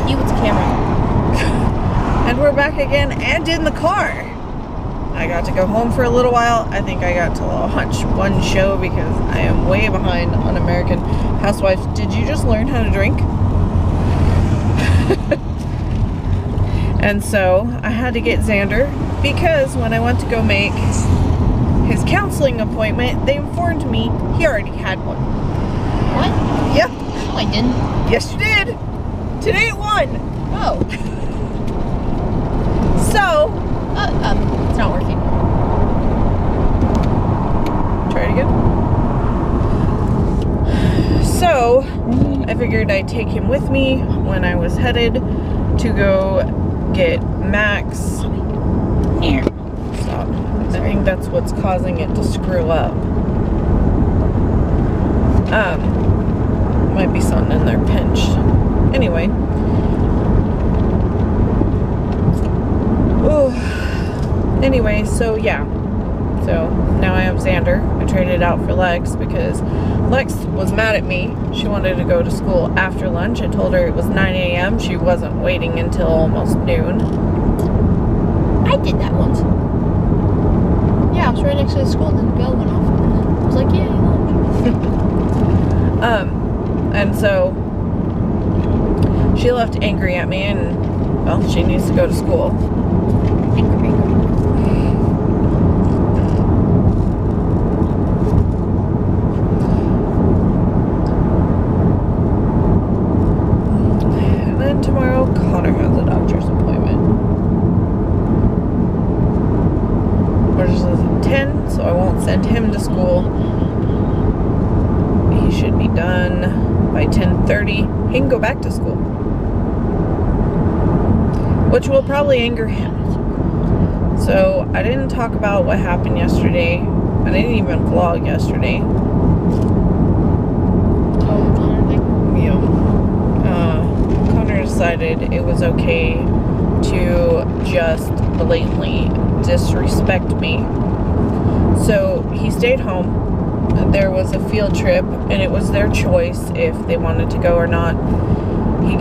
You with the camera. And we're back again and in the car. I got to go home for a little while. I think I got to watch one show because I am way behind on American Housewives. Did you just learn how to drink? And so I had to get Xander because when I went to go make his counseling appointment, they informed me he already had one. What? Yep. No, I didn't. Yes, you did. Today at 1. Oh. So, It's not working. try it again. So, I figured I'd take him with me when I was headed to go get Max. Here. Stop. I think that's what's causing it to screw up. Might be something in there pinched. Anyway. Oh. Anyway, so yeah. So now I have Xander. I traded it out for Lex because Lex was mad at me. She wanted to go to school after lunch. I told her it was 9 a.m. She wasn't waiting until almost noon. I did that once. Yeah, I was right next to the school, and then the bell went off. And then I was like, yay, lunch. And so she left angry at me, and well, she needs to go to school. Angry. And then tomorrow, Connor has a doctor's appointment. Which is at 10, so I won't send him to school. He should be done by 10:30. He can go back to school. Which will probably anger him. So, I didn't talk about what happened yesterday. I didn't even vlog yesterday. Oh, Connor thing? Yeah. Connor decided it was okay to just blatantly disrespect me. So, he stayed home. There was a field trip, and it was their choice if they wanted to go or not. He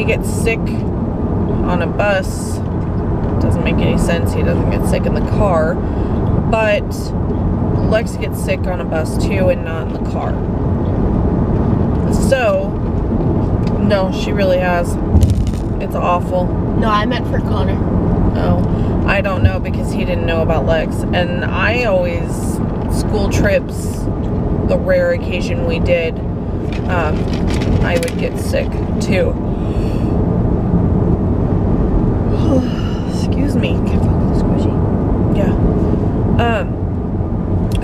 gets sick on a bus. Doesn't make any sense. He doesn't get sick in the car, but Lex gets sick on a bus too, and not in the car. So, no, she really has. It's awful. No, I meant for Connor. Oh, I don't know because he didn't know about Lex, and I always school trips. The rare occasion we did, I would get sick too. Excuse me. Yeah.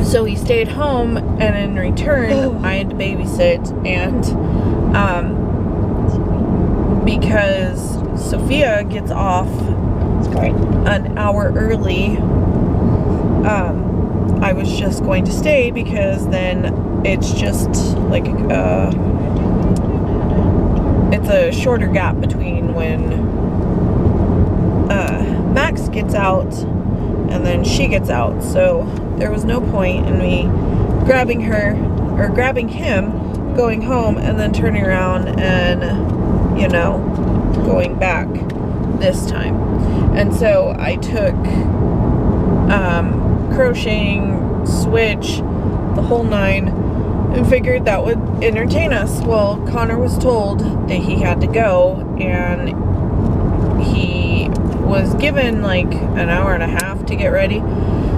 So he stayed home, and in return, I had to babysit, and because Sophia gets off an hour early, I was just going to stay because then it's just like it's a shorter gap between when Max gets out and then she gets out, so there was no point in me grabbing him, going home, and then turning around and, you know, going back this time. And so I took crocheting, switch, the whole 9, and figured that would entertain us. Well, Connor was told that he had to go, and he was given like an hour and a half to get ready.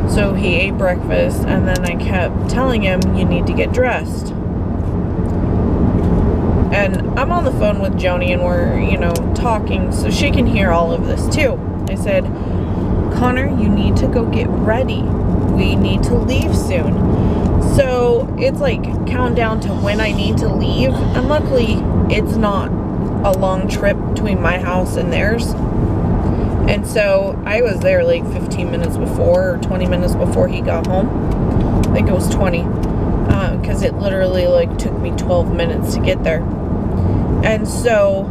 So he ate breakfast, and then I kept telling him, you need to get dressed. And I'm on the phone with Joni, and we're, you know, talking so she can hear all of this too. I said, Connor, you need to go get ready. We need to leave soon. So it's like countdown to when I need to leave. And luckily, it's not a long trip between my house and theirs. And so I was there like 15 minutes before or 20 minutes before he got home. I think it was 20. Because it literally like took me 12 minutes to get there. And so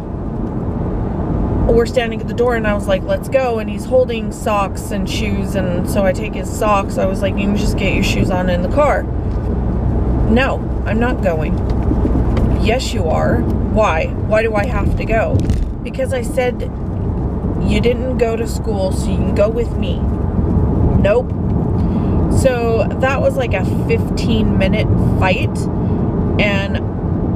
we're standing at the door, and I was like, let's go. And he's holding socks and shoes, and so I take his socks. I was like, you can just get your shoes on in the car. No, I'm not going. Yes, you are. Why? Why do I have to go? Because I said you didn't go to school, so you can go with me. Nope. So that was like a 15-minute fight, and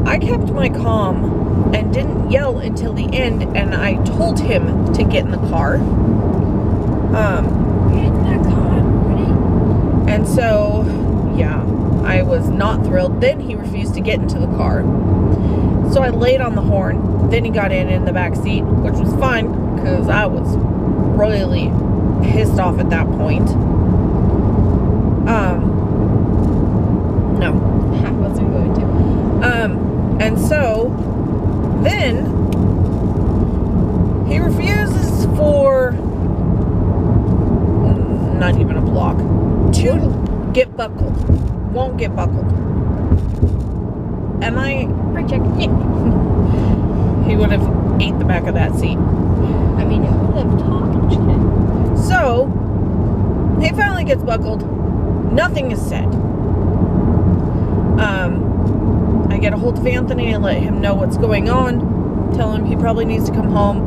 I kept my calm and didn't yell until the end, and I told him to get in the car. Get in that car, ready? And so, yeah, I was not thrilled. Then he refused to get into the car. So I laid on the horn. Then he got in the back seat, which was fine because I was really pissed off at that point. No. I wasn't going to. And so then he refuses for not even a block to get buckled. Won't get buckled. And Right check. he would have ate the back of that seat. I mean, it would have talked. So he finally gets buckled. Nothing is said. I get a hold of Anthony and let him know what's going on. Tell him he probably needs to come home.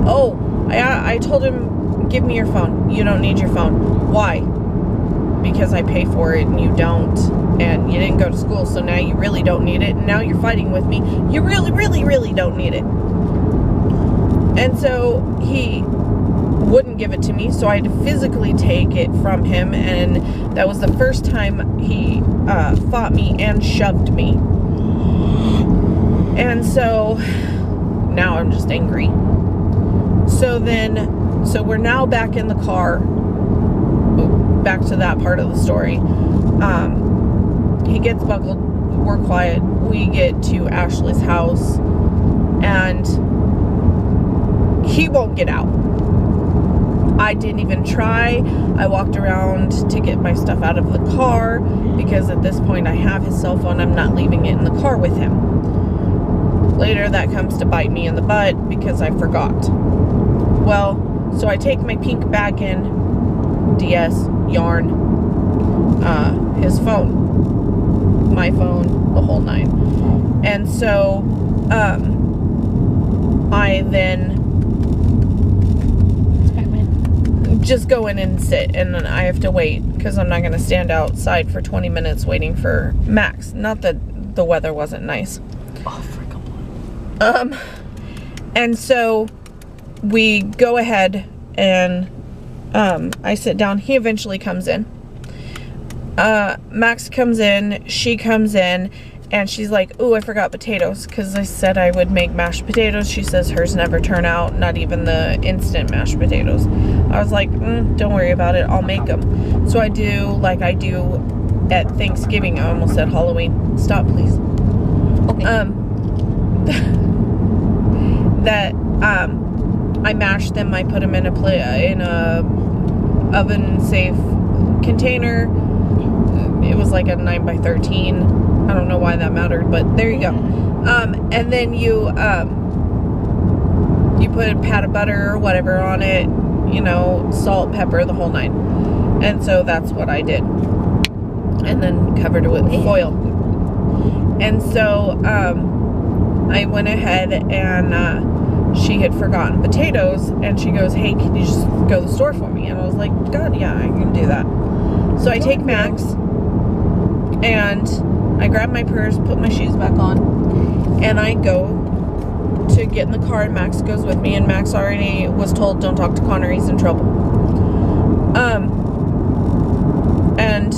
Oh, I told him, give me your phone. You don't need your phone. Why? Because I pay for it and you don't. And you didn't go to school, so now you really don't need it. And now you're fighting with me. You really, really, really don't need it. And so he wouldn't give it to me, so I had to physically take it from him, and that was the first time he fought me and shoved me. And so now I'm just angry. So we're now back in the car. Back to that part of the story. He gets buckled. We're quiet. We get to Ashley's house, and he won't get out. I didn't even try. I walked around to get my stuff out of the car because at this point I have his cell phone. I'm not leaving it in the car with him. Later that comes to bite me in the butt because I forgot. Well, so I take my pink bag in, DS, yarn, his phone, my phone, the whole nine. And so I then just go in and sit, and then I have to wait because I'm not going to stand outside for 20 minutes waiting for Max. Not that the weather wasn't nice. Oh, frick. And so we go ahead and I sit down. He eventually comes in. Max comes in, she comes in, and she's like, ooh, I forgot potatoes, because I said I would make mashed potatoes. She says hers never turn out, not even the instant mashed potatoes. I was like, don't worry about it, I'll make them. So I do like I do at Thanksgiving. I almost said Halloween. Stop, please. Okay. I mash them. I put them in a oven safe container. It was like a 9x13. I don't know why that mattered, but there you go. And then you put a pat of butter or whatever on it, you know, salt, pepper, the whole nine. And so that's what I did. And then covered it with foil. And so I went ahead and she had forgotten potatoes, and she goes, hey, can you just go to the store for me? And I was like, God, yeah, I can do that. So I take Max and I grab my purse, put my shoes back on, and I go to get in the car, and Max goes with me, and Max already was told, don't talk to Connor, he's in trouble. And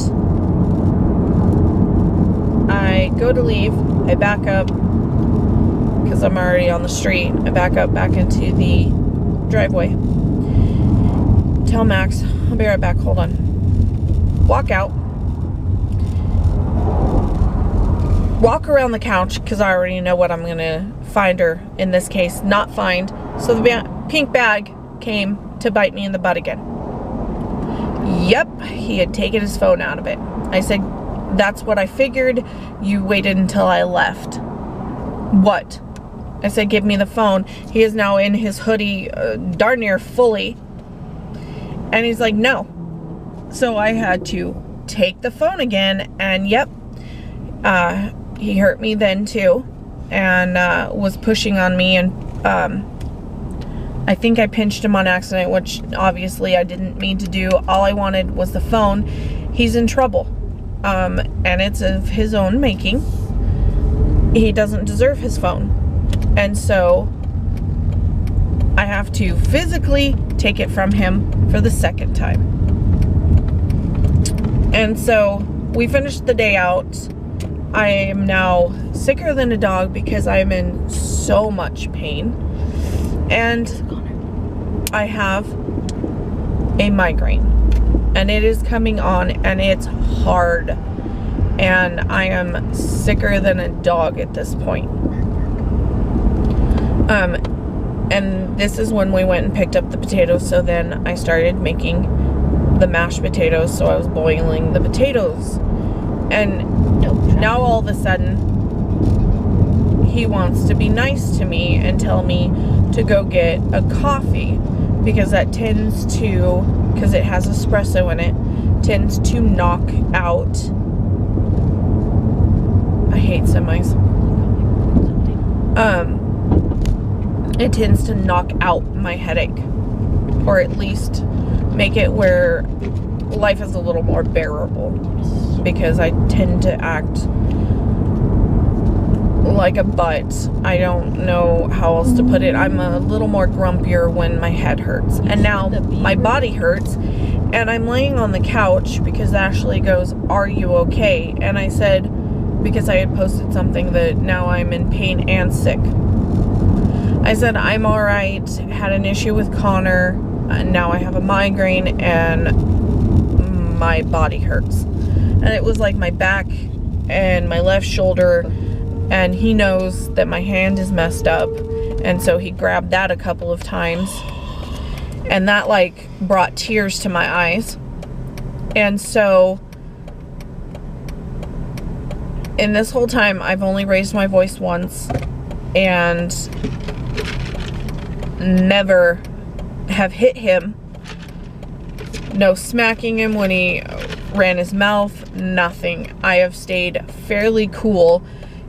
I go to leave, I back up, because I'm already on the street. I back up back into the driveway. Tell Max, I'll be right back, hold on. Walk out. Walk around the couch, because I already know what I'm going to find her, in this case, not find. So the pink bag came to bite me in the butt again. Yep, he had taken his phone out of it. I said, that's what I figured. You waited until I left. What? I said, give me the phone. He is now in his hoodie, darn near fully. And he's like, no. So I had to take the phone again, and yep, he hurt me then too, and was pushing on me, and I think I pinched him on accident, which obviously I didn't mean to do. All I wanted was the phone. He's in trouble, and it's of his own making. He doesn't deserve his phone, and so I have to physically take it from him for the second time. And so we finished the day out. I am now sicker than a dog because I'm in so much pain, and I have a migraine, and it is coming on, and it's hard, and I am sicker than a dog at this point. And this is when we went and picked up the potatoes, so then I started making the mashed potatoes, so I was boiling the potatoes, and now all of a sudden he wants to be nice to me and tell me to go get a coffee, because that tends to, because it has espresso in it, tends to knock out, I hate semis, it tends to knock out my headache, or at least make it where life is a little more bearable, because I tend to act like a butt. I don't know how else to put it. I'm a little more grumpier when my head hurts, and now my body hurts, and I'm laying on the couch because Ashley goes, "Are you okay?" And I said, because I had posted something that now I'm in pain and sick, I said, "I'm alright, had an issue with Connor, and now I have a migraine, and my body hurts." And it was like my back and my left shoulder, and he knows that my hand is messed up, and so he grabbed that a couple of times, and that like brought tears to my eyes. And so in this whole time, I've only raised my voice once, and never have hit him. No smacking him when he ran his mouth, nothing. I have stayed fairly cool,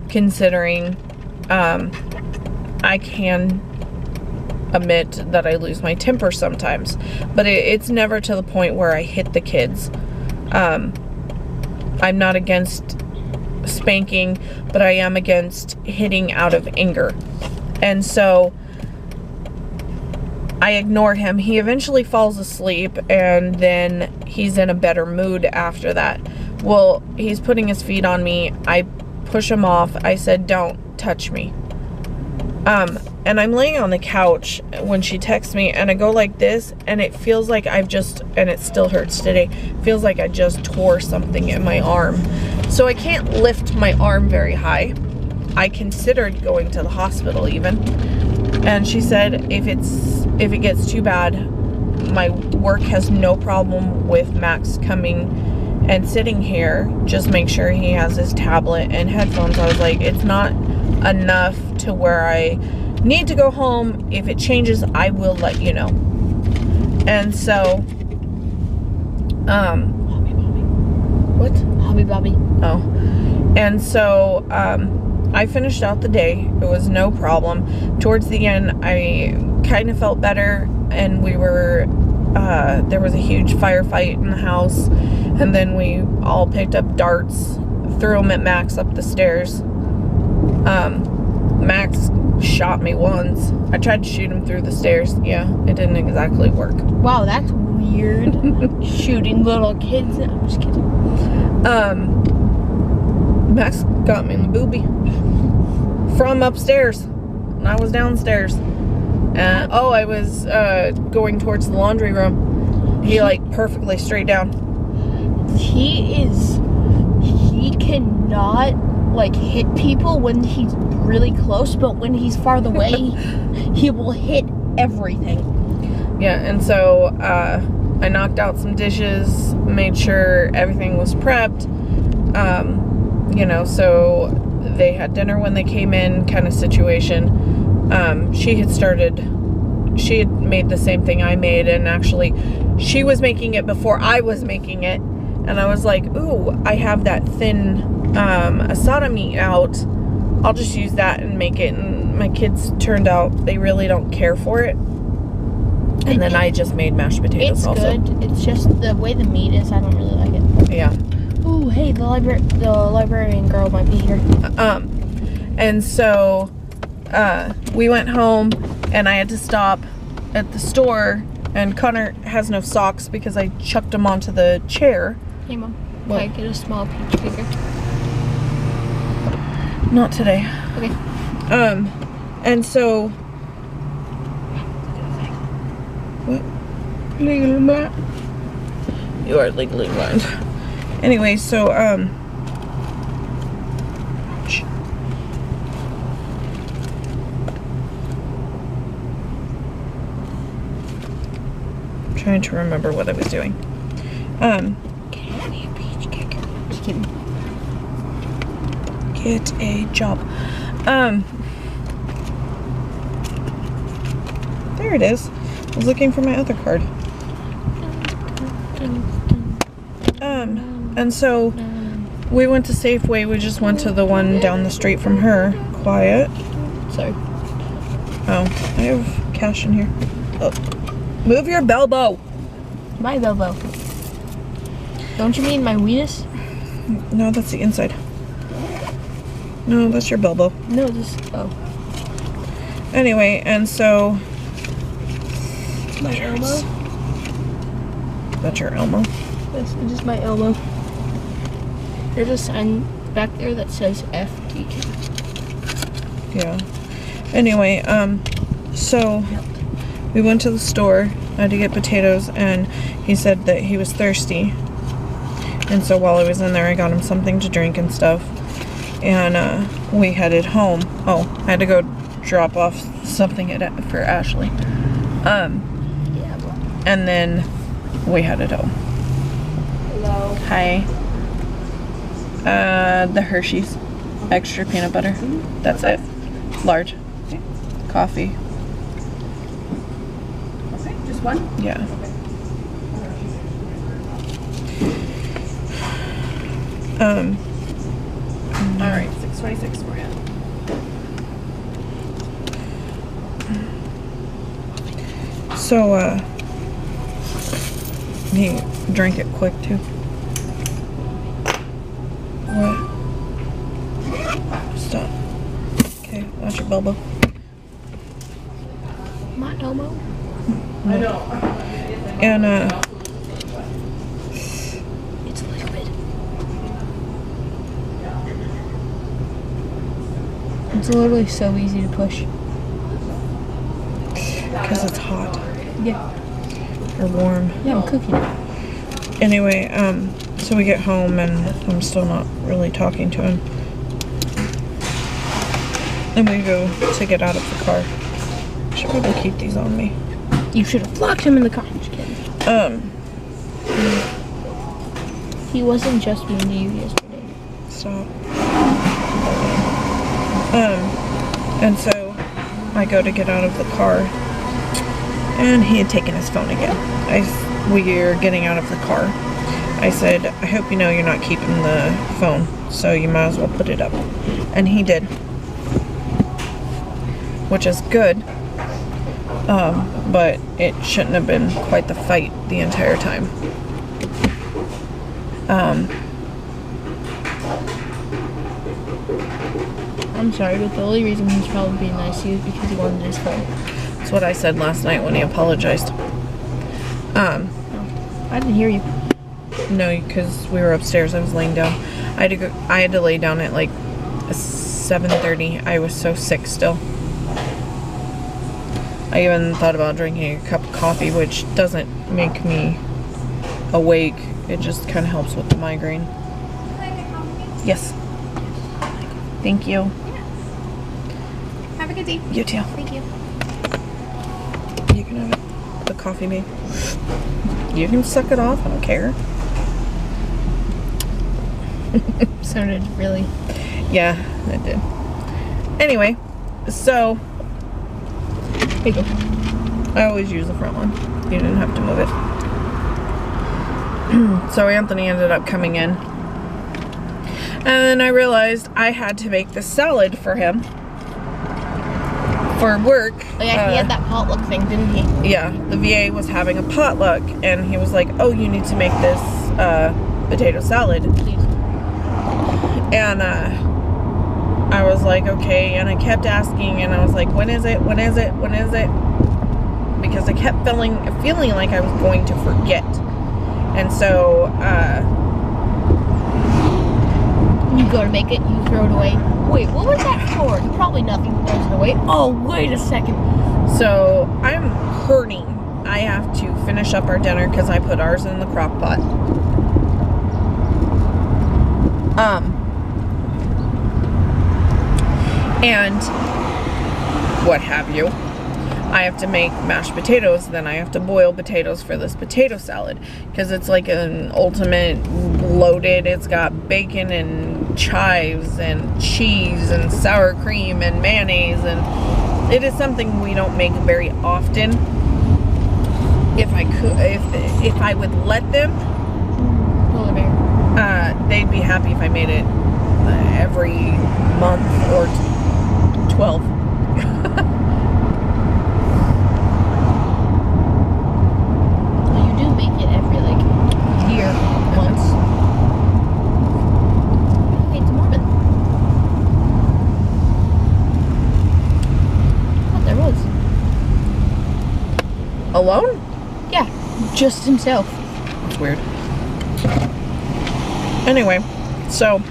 considering I can admit that I lose my temper sometimes, but it's never to the point where I hit the kids. I'm not against spanking, but I am against hitting out of anger. And so I ignored him. He eventually falls asleep, and then he's in a better mood after that. Well, he's putting his feet on me. I push him off. I said, "Don't touch me." And I'm laying on the couch when she texts me, and I go like this, and it feels like I've just, and it still hurts today, feels like I just tore something in my arm. So I can't lift my arm very high. I considered going to the hospital even. And she said, if it gets too bad, my work has no problem with Max coming and sitting here. Just make sure he has his tablet and headphones. I was like, it's not enough to where I need to go home. If it changes, I will let you know. And so, what? Hobby Bobby. Oh. And so, I finished out the day. It was no problem. Towards the end, I kind of felt better, and we were, there was a huge firefight in the house, and then we all picked up darts, threw them at Max up the stairs. Max shot me once. I tried to shoot him through the stairs. Yeah, it didn't exactly work. Wow, that's weird. Shooting little kids. No, I'm just kidding. Max got me in the boobie from upstairs, and I was downstairs. I was going towards the laundry room. He like perfectly straight down. He cannot like hit people when he's really close, but when he's farther away, he will hit everything. Yeah, and so I knocked out some dishes, made sure everything was prepped. You know, so they had dinner when they came in, kind of situation. She had made the same thing I made, and actually she was making it before I was making it, and I was like, ooh, I have that thin asada meat out, I'll just use that and make it. And my kids turned out they really don't care for it. And then I just made mashed potatoes It's also. good. It's just the way the meat is. I don't really like it. Yeah. Ooh, hey, the librarian girl might be here. And so we went home, and I had to stop at the store. And Connor has no socks because I chucked them onto the chair. Hey, Mom. What? Can I get a small peach figure? Not today. Okay. And so. What? Legally blind. You are legally blind. Anyway, so ouch. I'm trying to remember what I was doing. Get me a peach kicker. Just kidding. Get a job. There it is. I was looking for my other card. And so we went to Safeway. We just went to the one down the street from her. Quiet. Sorry. Oh, I have cash in here. Oh. Move your Belbo. My Belbo. Don't you mean my weenus? No, that's the inside. No, that's your Belbo. No, this. Oh. Anyway, and so. My elbow? That's your Elmo. That's just my elbow. There's a sign back there that says FTK. Yeah. Anyway, so we went to the store. I had to get potatoes, and he said that he was thirsty. And so while I was in there, I got him something to drink and stuff. And we headed home. Oh, I had to go drop off something for Ashley. Yeah. And then we headed home. Hello. Hi. The Hershey's extra peanut butter. That's it. Large. Coffee. Okay, just one? Yeah. All right, 626 for you. So, he drank it quick too. What? Stop. Okay, that's your Belbo. My elbow? I know. And, It's liquid. It's literally so easy to push. because it's hot Yeah. or warm. Yeah, I'm cooking it. Anyway, so we get home and I'm still not really talking to him. And we go to get out of the car. I should probably keep these on me. You should have locked him in the car. I'm just kidding. He wasn't just mean to you yesterday. Stop. And so I go to get out of the car, and he had taken his phone again. We are getting out of the car. I said, I hope you know you're not keeping the phone, so you might as well put it up. And he did. Which is good. But it shouldn't have been quite the fight the entire time. I'm sorry, but the only reason he's probably being nice to you is because he wanted his phone. That's what I said last night when he apologized. I didn't hear you. No, because we were upstairs. I was laying down. I had to lay down at like 7:30. I was so sick still. I even thought about drinking a cup of coffee, which doesn't make me awake. It just kind of helps with the migraine. Yes. Thank you. Have a good day. You too. Thank you. You can have it. The coffee, babe. You can suck it off. I don't care. Sounded really. Yeah, it did. Anyway, so There you go. I always use the front one. You didn't have to move it. So Anthony ended up coming in. And then I realized I had to make the salad for him for work. Oh, yeah, he had that potluck thing, didn't he? Yeah, the VA was having a potluck, and he was like, oh, you need to make this potato salad. Please. And I was like, okay, and I kept asking, and I was like, when is it? When is it? When is it? Because I kept feeling like I was going to forget. And so, You go to make it, you throw it away. Wait, what was that for? Probably nothing. Throws it away. Oh, wait a second. so I'm hurting. I have to finish up our dinner because I put ours in the crock pot. And what have you. I have to make mashed potatoes, then I have to boil potatoes for this potato salad because it's like an ultimate loaded. It's got bacon and chives and cheese and sour cream and mayonnaise, and it is something we don't make very often. If I could, if I would let them, Polar bear. they'd be happy if I made it every month or 12. You do make it every, like, year, once. Hey, it's Mormon. What there was. Alone? Yeah, just himself. That's weird. Anyway, so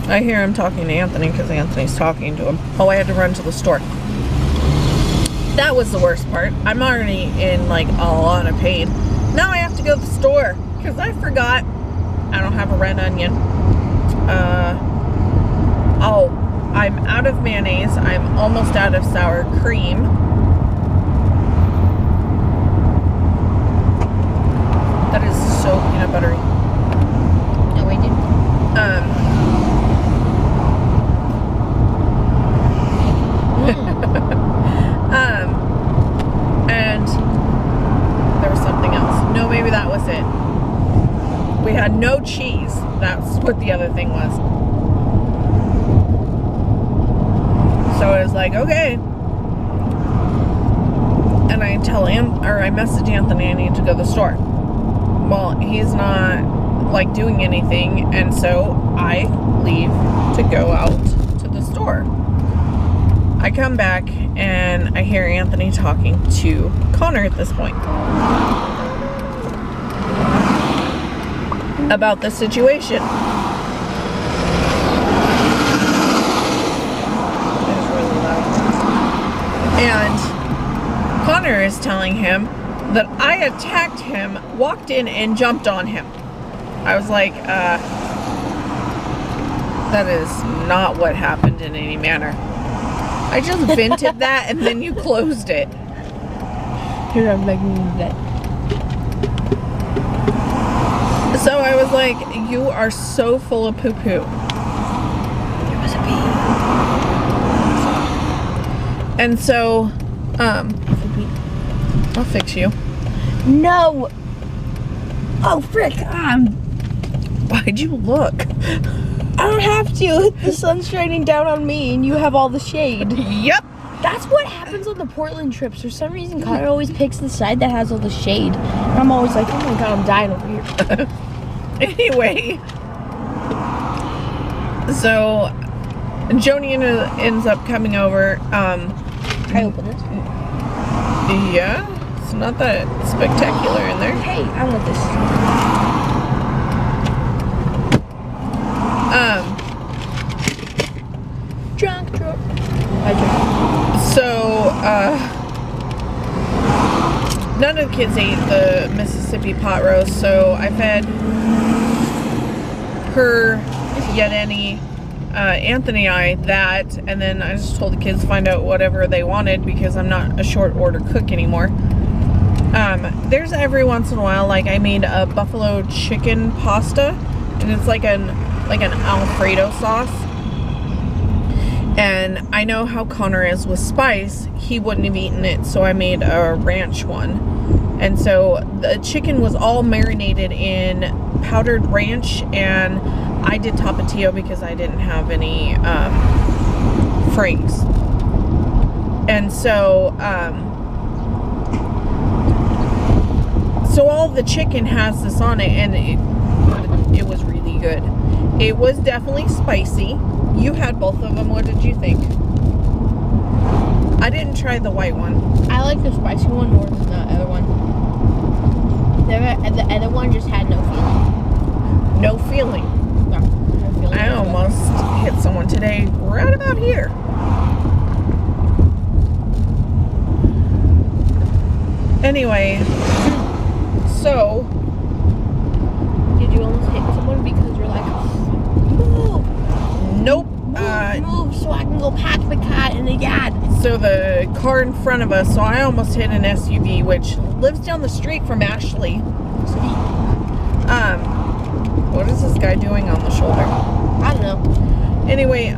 I hear him talking to Anthony because Anthony's talking to him. Oh, I had to run to the store. That was the worst part. I'm already in like a lot of pain. Now I have to go to the store because I forgot I don't have a red onion. Oh, I'm out of mayonnaise. I'm almost out of sour cream. That is so peanut buttery. No, I didn't. And there was something else. No, maybe that was it. We had no cheese. That's what the other thing was. So I was like, okay. And I messaged Anthony I need to go to the store. Well, he's not like doing anything, and so I leave to go out to the store. I come back and I hear Anthony talking to Connor at this point about the situation. It was really loud. And Connor is telling him that I attacked him, walked in and jumped on him. I was like, that is not what happened in any manner. I just vented that and then you closed it. Here, I'm making that. So I was like, you are so full of poo-poo. There was a bee. And so, I'll fix you. No! Oh, frick! Why'd you look? I don't have to. The sun's shining down on me, and you have all the shade. Yep. That's what happens on the Portland trips. For some reason, Connor always picks the side that has all the shade. And I'm always like, oh my god, I'm dying over here. Anyway, so Joni ends up coming over. Can I open this? Yeah, it's not that spectacular in there. Hey, I want this. Drunk. I drink. So, none of the kids ate the Mississippi pot roast, so I fed her, Yeteni, Anthony, I that, and then I just told the kids to find out whatever they wanted because I'm not a short order cook anymore. There's every once in a while, like I made a buffalo chicken pasta, and it's like an Alfredo sauce. And I know how Connor is with spice. He wouldn't have eaten it, so I made a ranch one. And so the chicken was all marinated in powdered ranch, and I did Tapatio because I didn't have any Frank's. And so, so all the chicken has this on it, and it was really good. It was definitely spicy. You had both of them. What did you think? I didn't try the white one. I like the spicy one more than the other one. The other one just had no feeling. No feeling. No, no feeling. I almost hit someone today right about here. Anyway, so Did you almost hit someone because you're like, move, nope. move so I can go pack the cat in the yard? So the car in front of us, so I almost hit an SUV, which lives down the street from Ashley. What is this guy doing on the shoulder? I don't know. Anyway,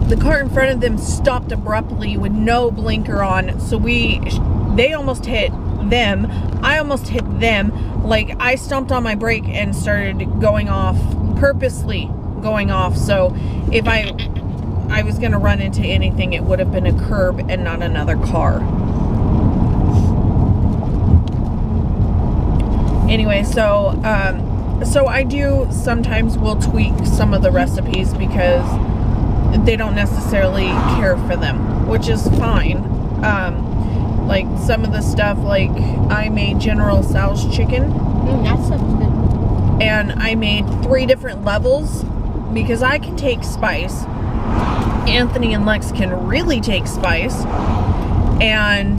the car in front of them stopped abruptly with no blinker on, so they almost hit them. I almost hit them. Like, I stomped on my brake and started going off, purposely going off, so if I was gonna run into anything, it would have been a curb and not another car. Anyway, so I do sometimes will tweak some of the recipes because they don't necessarily care for them, which is fine. Like some of the stuff, like I made General Tso's chicken. That sounds good. And I made 3 different levels because I can take spice. Anthony and Lex can really take spice. And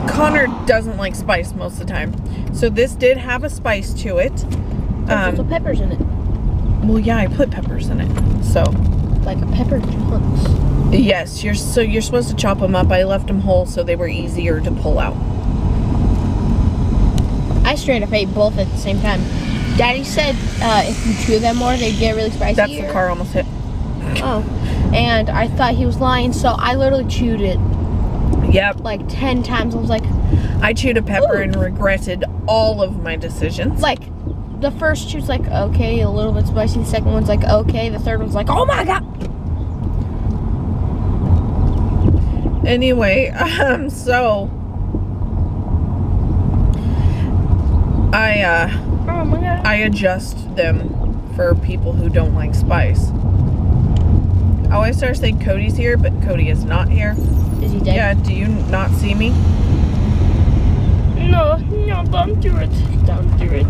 Connor doesn't like spice most of the time. So this did have a spice to it. There's also peppers in it. Well, yeah, I put peppers in it. So, Like pepper chunks. yes, you're supposed to chop them up. I left them whole so they were easier to pull out. I straight up ate both at the same time. Daddy said if you chew them more, they'd get really spicy. That's the car almost hit. Oh. And I thought he was lying, so I literally chewed it Yep. like 10 times. I was like, I chewed a pepper Ooh. and regretted all of my decisions. like, the first chew's like, okay, a little bit spicy. The second one's like, okay. The third one's like, oh my God. Anyway, so Oh my God. I adjust them for people who don't like spice. Oh, I started saying Cody's here, but Cody is not here. Is he dead? Yeah, do you not see me? No, don't do it. Don't do it.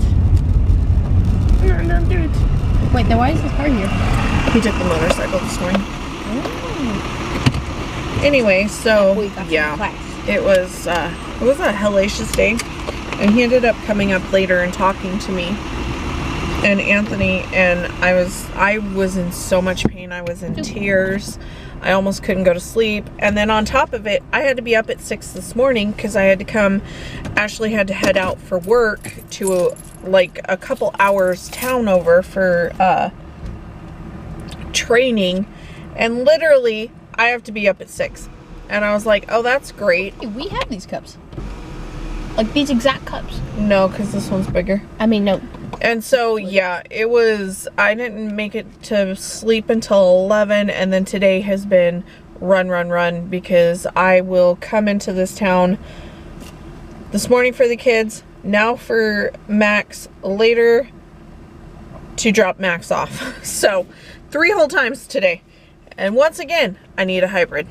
No, don't do it. Wait, then why is this car here? He took the motorcycle this morning. Anyway, so We got some yeah, class. it was a hellacious day, and he ended up coming up later and talking to me and Anthony, and I was in so much pain. I was in tears. I almost couldn't go to sleep. And then on top of it, I had to be up at 6 this morning because I had to come. Ashley had to head out for work to like a couple hours town over for training, and literally I have to be up at 6. And I was like, oh, that's great. Hey, we have these cups. Like these exact cups. No, because this one's bigger. I mean, no. And so, yeah, it was, I didn't make it to sleep until 11, and then today has been run, because I will come into this town this morning for the kids, now for Max, later to drop Max off. So, 3 whole times today. And once again, I need a hybrid.